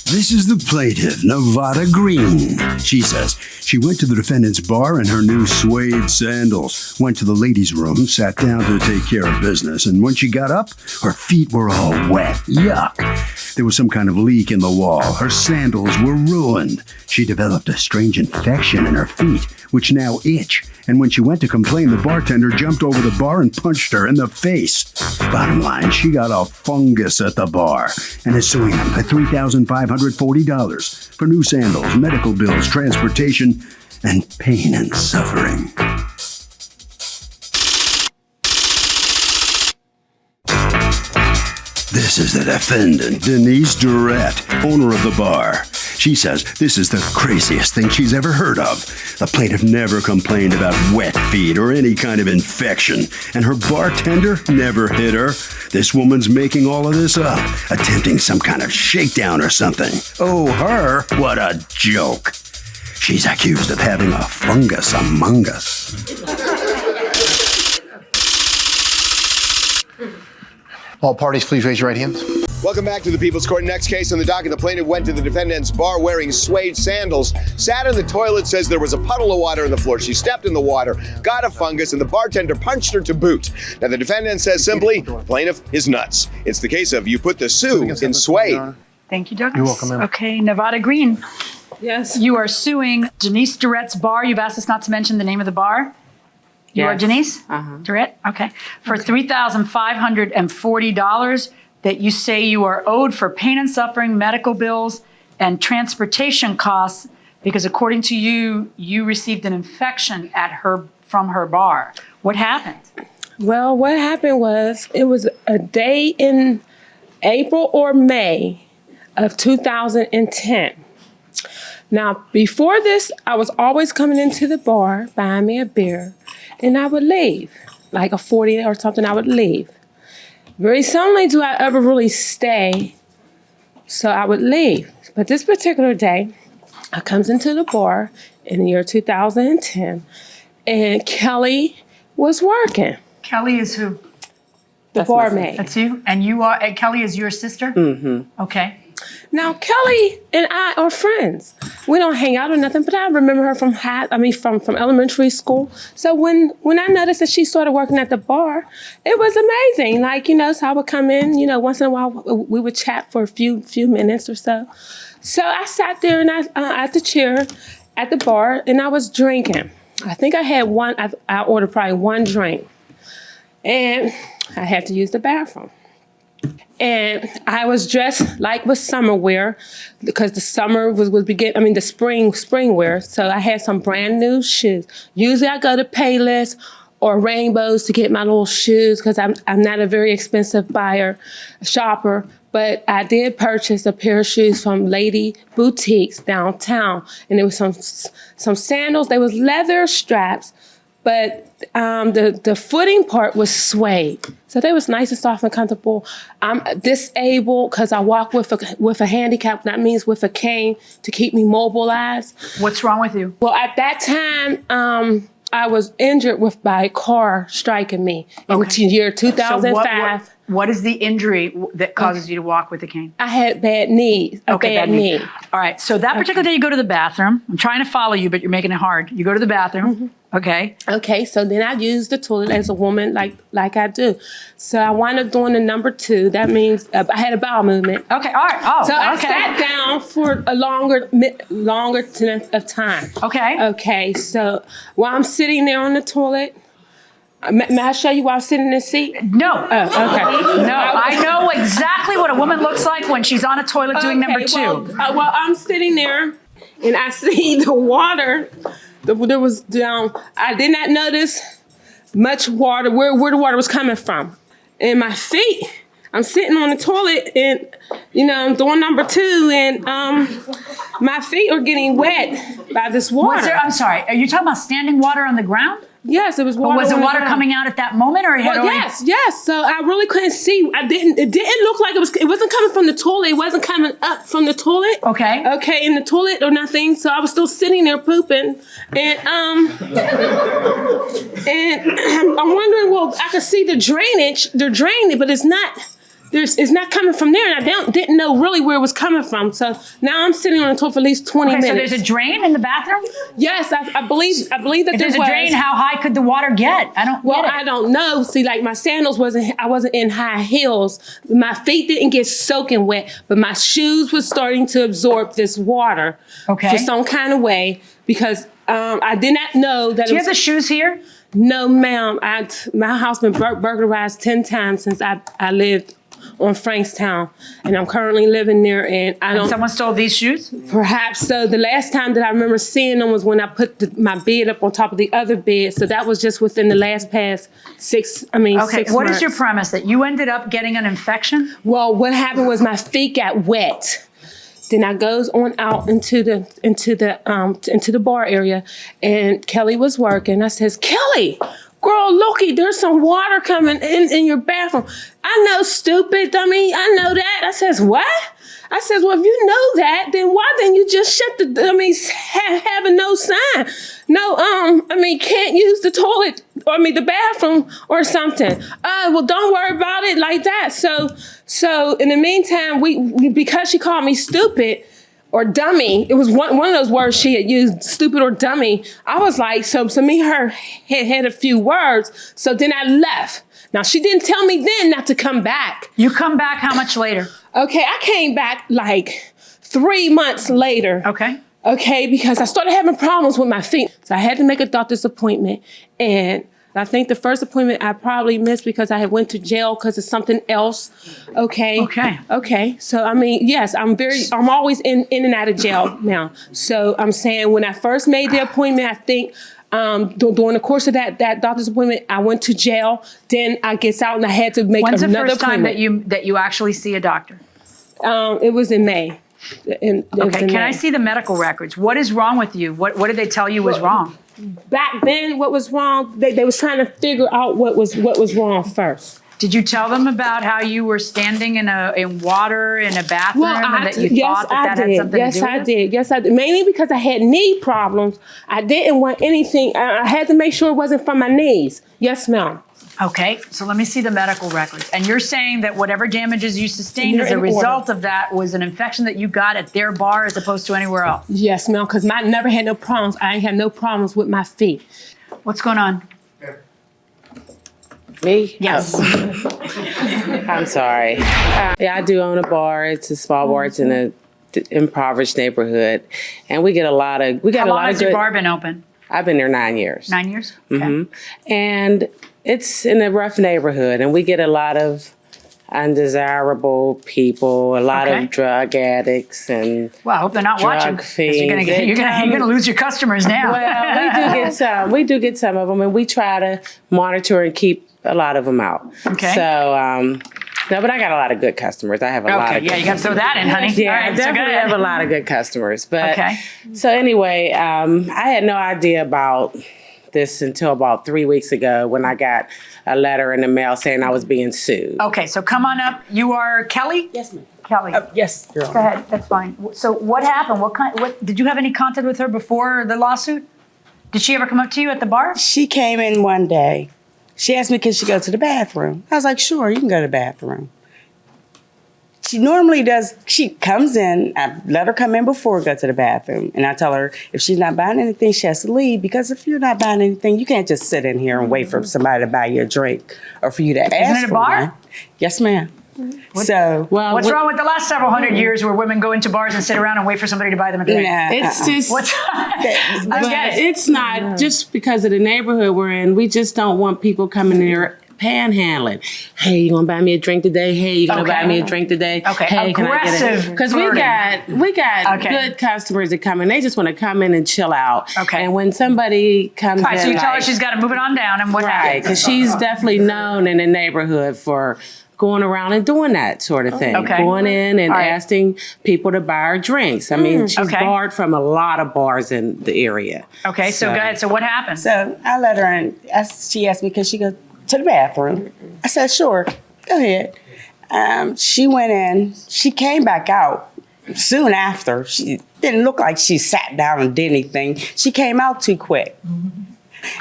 This is the plaintiff, Nevada Green. She says she went to the defendant's bar in her new suede sandals, went to the ladies' room, sat down to take care of business, and when she got up, her feet were all wet. Yuck. There was some kind of leak in the wall. Her sandals were ruined. She developed a strange infection in her feet, which now itch. And when she went to complain, the bartender jumped over the bar and punched her in the face. Bottom line, she got a fungus at the bar and is suing him for $3,540 for new sandals, medical bills, transportation, and pain and suffering. This is the defendant, Denise Durrett, owner of the bar. She says this is the craziest thing she's ever heard of. The plaintiff never complained about wet feet or any kind of infection, and her bartender never hit her. This woman's making all of this up, attempting some kind of shakedown or something. Oh, her? What a joke. She's accused of having a fungus among us. All parties, please raise your right hands. Welcome back to the People's Court. Next case on the docket, the plaintiff went to the defendant's bar wearing suede sandals, sat in the toilet, says there was a puddle of water on the floor. She stepped in the water, got a fungus, and the bartender punched her to boot. Now, the defendant says simply, plaintiff is nuts. It's the case of you put the sue in suede. Thank you, Douglas. You're welcome, ma'am. Okay, Nevada Green. Yes. You are suing Denise Durrett's bar. You've asked us not to mention the name of the bar. You are Denise Durrett? Okay. For $3,540 that you say you are owed for pain and suffering, medical bills, and transportation costs because according to you, you received an infection from her bar. What happened? Well, what happened was it was a day in April or May of 2010. Now, before this, I was always coming into the bar, buying me a beer, and I would leave. Like a 40 or something, I would leave. Very seldomly do I ever really stay, so I would leave. But this particular day, I comes into the bar in the year 2010, and Kelly was working. Kelly is who? The barmaid. That's you? And you are, and Kelly is your sister? Mm-hmm. Okay. Now, Kelly and I are friends. We don't hang out or nothing, but I remember her from elementary school. So when I noticed that she started working at the bar, it was amazing. Like, so I would come in, once in a while we would chat for a few minutes or so. So I sat there and at the chair at the bar and I was drinking. I think I had I ordered probably one drink. And I had to use the bathroom. And I was dressed like with summer wear because the summer was beginning, the spring wear. So I had some brand new shoes. Usually I go to Payless or Rainbows to get my little shoes because I'm not a very expensive shopper. But I did purchase a pair of shoes from Lady Boutiques downtown. And there was some sandals. They was leather straps, but the footing part was suede. So they was nice and soft and comfortable. I'm disabled because I walk with a handicap. That means with a cane to keep me mobilized. What's wrong with you? Well, at that time, I was injured by a car striking me in the year 2005. So what is the injury that causes you to walk with a cane? I had bad knees. Bad knee. All right. So that particular day you go to the bathroom. I'm trying to follow you, but you're making it hard. You go to the bathroom. Mm-hmm. Okay. Okay. So then I used the toilet as a woman, like I do. So I wound up doing the number 2. That means I had a bowel movement. Okay. All right. Oh. So I sat down for a longer length of time. Okay. Okay. So while I'm sitting there on the toilet, may I show you while I'm sitting in the seat? No. Oh, okay. No. I know exactly what a woman looks like when she's on a toilet doing number 2. Well, I'm sitting there and I see the water. There was down. I did not notice much water, where the water was coming from. And my feet, I'm sitting on the toilet and, I'm doing number 2 and my feet are getting wet by this water. I'm sorry, are you talking about standing water on the ground? Yes, it was water. But was the water coming out at that moment, or yes. So I really couldn't see. It didn't look like it wasn't coming from the toilet. It wasn't coming up from the toilet. Okay, in the toilet or nothing. So I was still sitting there pooping, and I'm wondering. Well, I could see the drainage. They're draining, but it's not it's not coming from there, and I didn't know really where it was coming from. So now I'm sitting on the toilet for at least 20 minutes. So there's a drain in the bathroom? Yes, I believe that if there's a drain, how high could the water get? I don't know. See, like my sandals I wasn't in high heels. My feet didn't get soaking wet, but my shoes was starting to absorb this water for some kind of way because I did not know that. Do you have the shoes here? No, ma'am. My house been burglarized 10 times since I lived on Frankstown, and I'm currently living there. And someone stole these shoes? Perhaps so. The last time that I remember seeing them was when I put my bed up on top of the other bed. So that was just within the past 6 months. Okay. What is your premise? That you ended up getting an infection? Well, what happened was my feet got wet. Then I goes on out into the bar area, and Kelly was working. I says, Kelly, girl, looky, there's some water coming in your bathroom. I know, stupid dummy. I know that. I says, what? I says, well, if you know that, then why didn't you just shut having no sign? No, can't use the toilet, the bathroom or something. Well, don't worry about it like that. So in the meantime, we because she called me stupid or dummy, it was one of those words she had used, stupid or dummy. I was like, so me and her had a few words. So then I left. Now, she didn't tell me then not to come back. You come back how much later? Okay, I came back like 3 months later. Okay, because I started having problems with my feet. So I had to make a doctor's appointment. And I think the first appointment I probably missed because I had went to jail because of something else. Okay. So, yes, I'm always in and out of jail now. So I'm saying when I first made the appointment, I think during the course of that doctor's appointment, I went to jail. Then I gets out and I had to make another appointment. When's the first time that you actually see a doctor? It was in May. Can I see the medical records? What is wrong with you? What did they tell you was wrong? Back then, what was wrong? They was trying to figure out what was wrong first. Did you tell them about how you were standing in water in a bathroom and that you thought that had something to do with it? Yes, I did. Mainly because I had knee problems. I didn't want anything. I had to make sure it wasn't from my knees. Yes, ma'am. Okay, so let me see the medical records. And you're saying that whatever damages you sustained as a result of that was an infection that you got at their bar as opposed to anywhere else? Yes, ma'am, because I never had no problems. I ain't had no problems with my feet. What's going on? Me? Yes. I'm sorry. I do own a bar. It's a small bar. It's in an impoverished neighborhood. And we get a lot of How long has your bar been open? I've been there 9 years. 9 years? Okay. Mm-hmm. And it's in a rough neighborhood, and we get a lot of undesirable people, a lot of drug addicts, and well, I hope they're not watching. Fiends. You're gonna lose your customers now. Well, we do get some. We do get some of them, and we try to monitor and keep a lot of them out. Okay. So, no, but I got a lot of good customers. I have a lot of good you got to throw that in, honey. Yeah, all right, I definitely have a lot of good customers. But so anyway, I had no idea about this until about 3 weeks ago when I got a letter in the mail saying I was being sued. Okay, so come on up. You are Kelly? Yes, ma'am. Kelly. Yes. Go ahead. That's fine. So what happened? What did you have any contact with her before the lawsuit? Did she ever come up to you at the bar? She came in one day. She asked me, can she go to the bathroom? I was like, sure, you can go to the bathroom. She normally does, she comes in, I let her come in before go to the bathroom. And I tell her if she's not buying anything, she has to leave. Because if you're not buying anything, you can't just sit in here and wait for somebody to buy you a drink or for you to ask for Isn't it a bar? one. Yes, ma'am. What's wrong with the last several hundred years where women go into bars and sit around and wait for somebody to buy them a drink? It's just, it's not just because of the neighborhood we're in. We just don't want people coming in here panhandling. Hey, you gonna buy me a drink today? Hey, you gonna buy me a drink today? Okay, hey, aggressive. Because we got good customers that come in. They just want to come in and chill out. Okay. And when somebody comes in, so you tell her she's got to move it on down, and what happens? Right, because she's definitely known in the neighborhood for going around and doing that sort of thing. Okay. Going in and asking people to buy her drinks. I mean, she's barred from a lot of bars in the area. Okay, so go ahead. So what happened? So I let her in. She asked me, can she go to the bathroom? I said, sure, go ahead. She went in. She came back out soon after. She didn't look like she sat down and did anything. She came out too quick.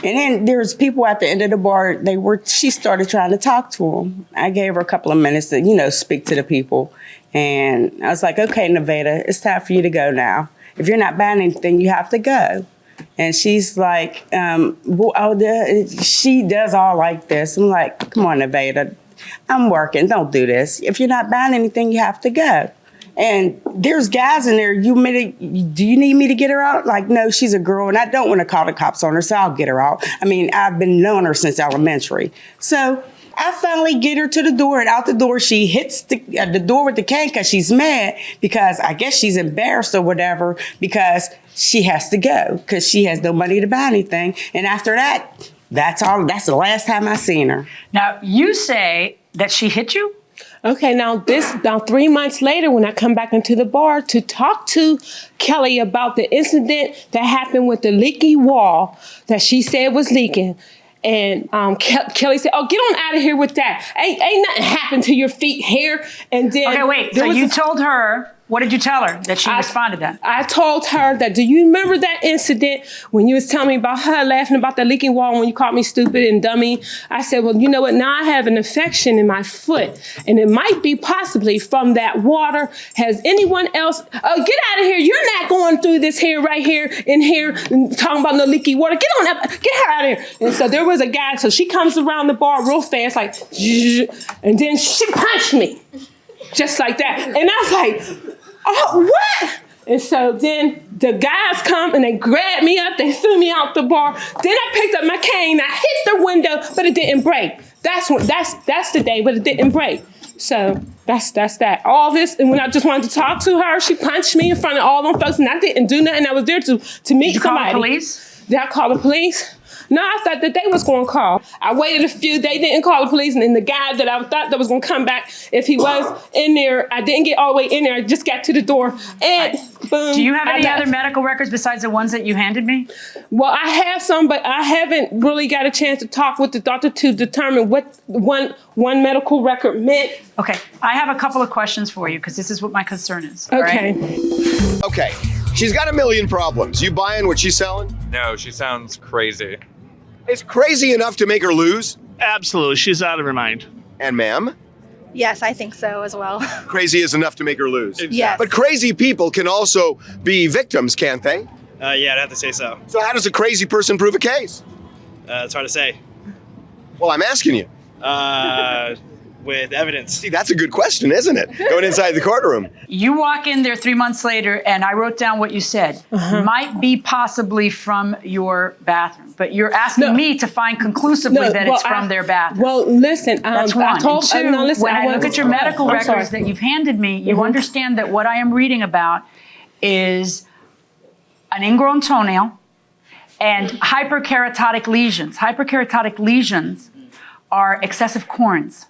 And then there's people at the end of the bar. She started trying to talk to them. I gave her a couple of minutes to, speak to the people. And I was like, okay, Nevada, it's time for you to go now. If you're not buying anything, you have to go. And she's like, she does all like this. I'm like, come on, Nevada, I'm working. Don't do this. If you're not buying anything, you have to go. And there's guys in there. Do you need me to get her out? Like, no, she's a girl, and I don't want to call the cops on her, so I'll get her out. I mean, I've been knowing her since elementary. So I finally get her to the door, and out the door, she hits the door with the cane because she's mad, because I guess she's embarrassed or whatever, because she has to go because she has no money to buy anything. And after that, that's all. That's the last time I seen her. Now, you say that she hit you? Okay, now 3 months later, when I come back into the bar to talk to Kelly about the incident that happened with the leaky wall that she said was leaking, and Kelly said, "Oh, get on out of here with that. Ain't nothing happened to your feet, hair." And then okay, wait. So you told her. What did you tell her that she responded then? I told her that, do you remember that incident when you was telling me about her laughing about the leaking wall when you called me stupid and dummy? I said, well, you know what? Now I have an infection in my foot, and it might be possibly from that water. Has anyone else? Oh, get out of here. You're not going through this here, right here, in here, and talking about no leaky water. Get on up. Get her out of here. And so there was a guy. So she comes around the bar real fast, like, and then she punched me. Just like that. And I was like, oh, what? And so then the guys come and they grab me up, they threw me out the bar. Then I picked up my cane, I hit the window, but it didn't break. That's the day, but it didn't break. So that's that. All this, and when I just wanted to talk to her, she punched me in front of all them folks, and I didn't do nothing. I was there to meet somebody. Did you call the police? Did I call the police? No, I thought that they was going to call. I waited a few. They didn't call the police, and then the guy that I thought that was going to come back, if he was in there, I didn't get all the way in there. I just got to the door, and boom. Do you have any other medical records besides the ones that you handed me? Well, I have some, but I haven't really got a chance to talk with the doctor to determine what one medical record meant. Okay, I have a couple of questions for you because this is what my concern is. Okay. Right? Okay, she's got a million problems. You buying what she's selling? No, she sounds crazy. It's crazy enough to make her lose? Absolutely. She's out of her mind. And ma'am? Yes, I think so as well. Crazy is enough to make her lose? Yes. But crazy people can also be victims, can't they? Yeah, I'd have to say so. So how does a crazy person prove a case? It's hard to say. Well, I'm asking you. With evidence. See, that's a good question, isn't it? Going inside the courtroom. You walk in there 3 months later, and I wrote down what you said. Might be possibly from your bathroom, but you're asking me to find conclusively that it's from their bathroom. Well, listen, that's one. I told, and two, no, listen, when I look at your medical records that you've handed me, you understand that what I am reading about is an ingrown toenail and hyperkeratotic lesions. Hyperkeratotic lesions are excessive corns.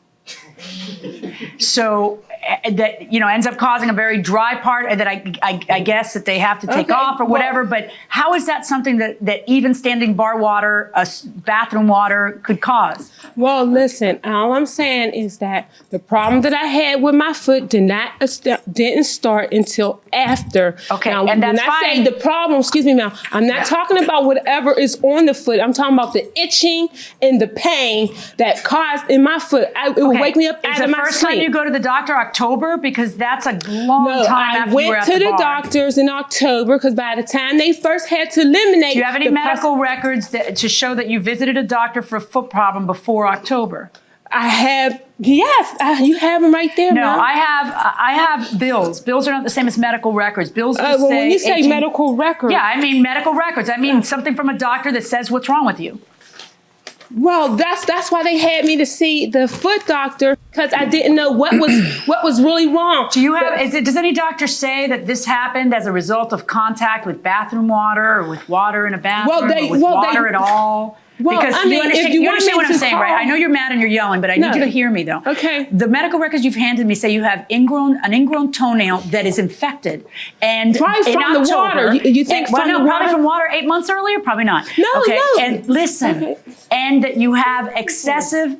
So that ends up causing a very dry part that I guess that they have to take off or whatever. But how is that something that even standing bar water, bathroom water could cause? Well, listen, all I'm saying is that the problem that I had with my foot didn't start until after. Okay, now, and that's when I fine. say the problem, excuse me, ma'am, I'm not talking about whatever is on the foot. I'm talking about the itching and the pain that caused in my foot. It would wake me up out of my sleep. Is the first time you go to the doctor October? Because that's a long time after you were at the bar. I went to the doctors in October because by the time they first had to eliminate. Do you have any medical records to show that you visited a doctor for a foot problem before October? I have, yes, you have them right there. No, ma'am. I have bills. Bills are not the same as medical records. Bills just say when you say medical records. Yeah, I mean medical records. I mean something from a doctor that says what's wrong with you. Well, that's why they had me to see the foot doctor, because I didn't know what was really wrong. Do you have? Does any doctor say that this happened as a result of contact with bathroom water or with water in a bathroom or with water at all? Well, because I mean, you understand what I'm saying, right? I know you're mad and you're yelling, but I need you to hear me, though. Okay. The medical records you've handed me say you have an ingrown toenail that is infected, and probably from the water. You think from the water? Probably from water 8 months earlier? Probably not. No, okay. no. And listen, and that you have excessive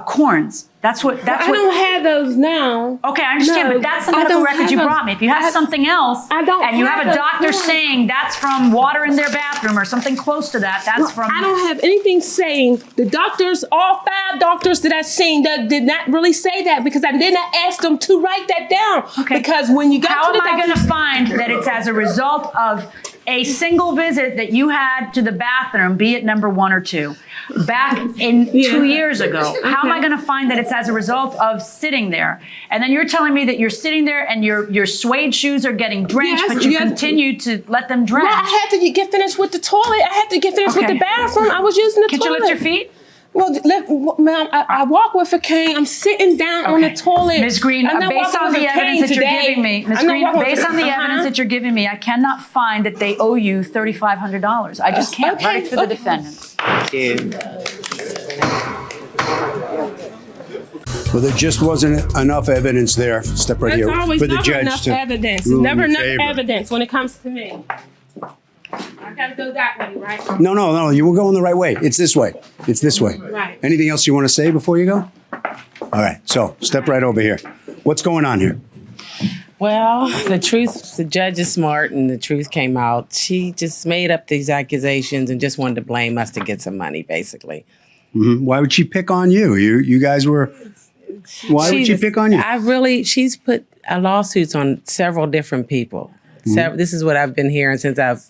corns. That's what. I don't have those now. Okay, I understand, No, but that's the I medical don't record have you those. brought me. If you have something else, I don't and you have have a those doctor now. saying that's from water in their bathroom or something close to that, that's from. I don't have anything saying the doctors, all 5 doctors that I've seen that did not really say that because I did not ask them to write that down. Okay. Because when you go How to am the I going to doctors- find that it's as a result of a single visit that you had to the bathroom, be it number 1 or 2, back in 2 years ago? How am I going to find that it's as a result of sitting there? And then you're telling me that you're sitting there and your suede shoes are getting drenched, Yes, but you yes. continue to let them drench. Well, I had to get finished with the toilet. I had to get finished with Okay. the bathroom. I was using the Can toilet. you lift your feet? Well, ma'am, I walk with a cane. I'm sitting down on the toilet. Ms. Green, I'm not based walking on with the a cane evidence that you're today. giving me, Ms. I'm not Green, walking with based a- on the evidence that you're giving me, I cannot find that they owe you $3,500. I just can't. Okay, Verdict for the okay. defendant. Well, there just wasn't enough evidence there. Step right There's here always for the never judge enough to evidence. There's rule in never your enough favor. evidence when it comes to me. I gotta go that way, right? No. You were going the right way. It's this way. It's this way. Right. Anything else you want to say before you go? All right. So step right over here. What's going on here? Well, the judge is smart and the truth came out. She just made up these accusations and just wanted to blame us to get some money, basically. Why would she pick on you? You guys were. Why would she pick on you? She's put lawsuits on several different people. This is what I've been hearing since I've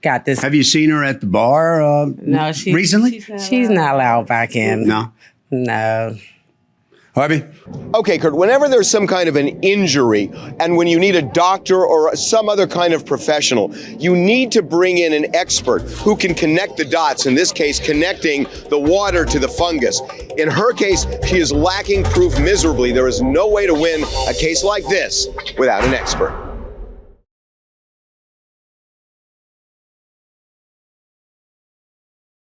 got this. Have you seen her at the bar No, recently? She's not allowed back in. No. Harvey? Okay, Kurt, whenever there's some kind of an injury and when you need a doctor or some other kind of professional, you need to bring in an expert who can connect the dots, in this case, connecting the water to the fungus. In her case, she is lacking proof miserably. There is no way to win a case like this without an expert.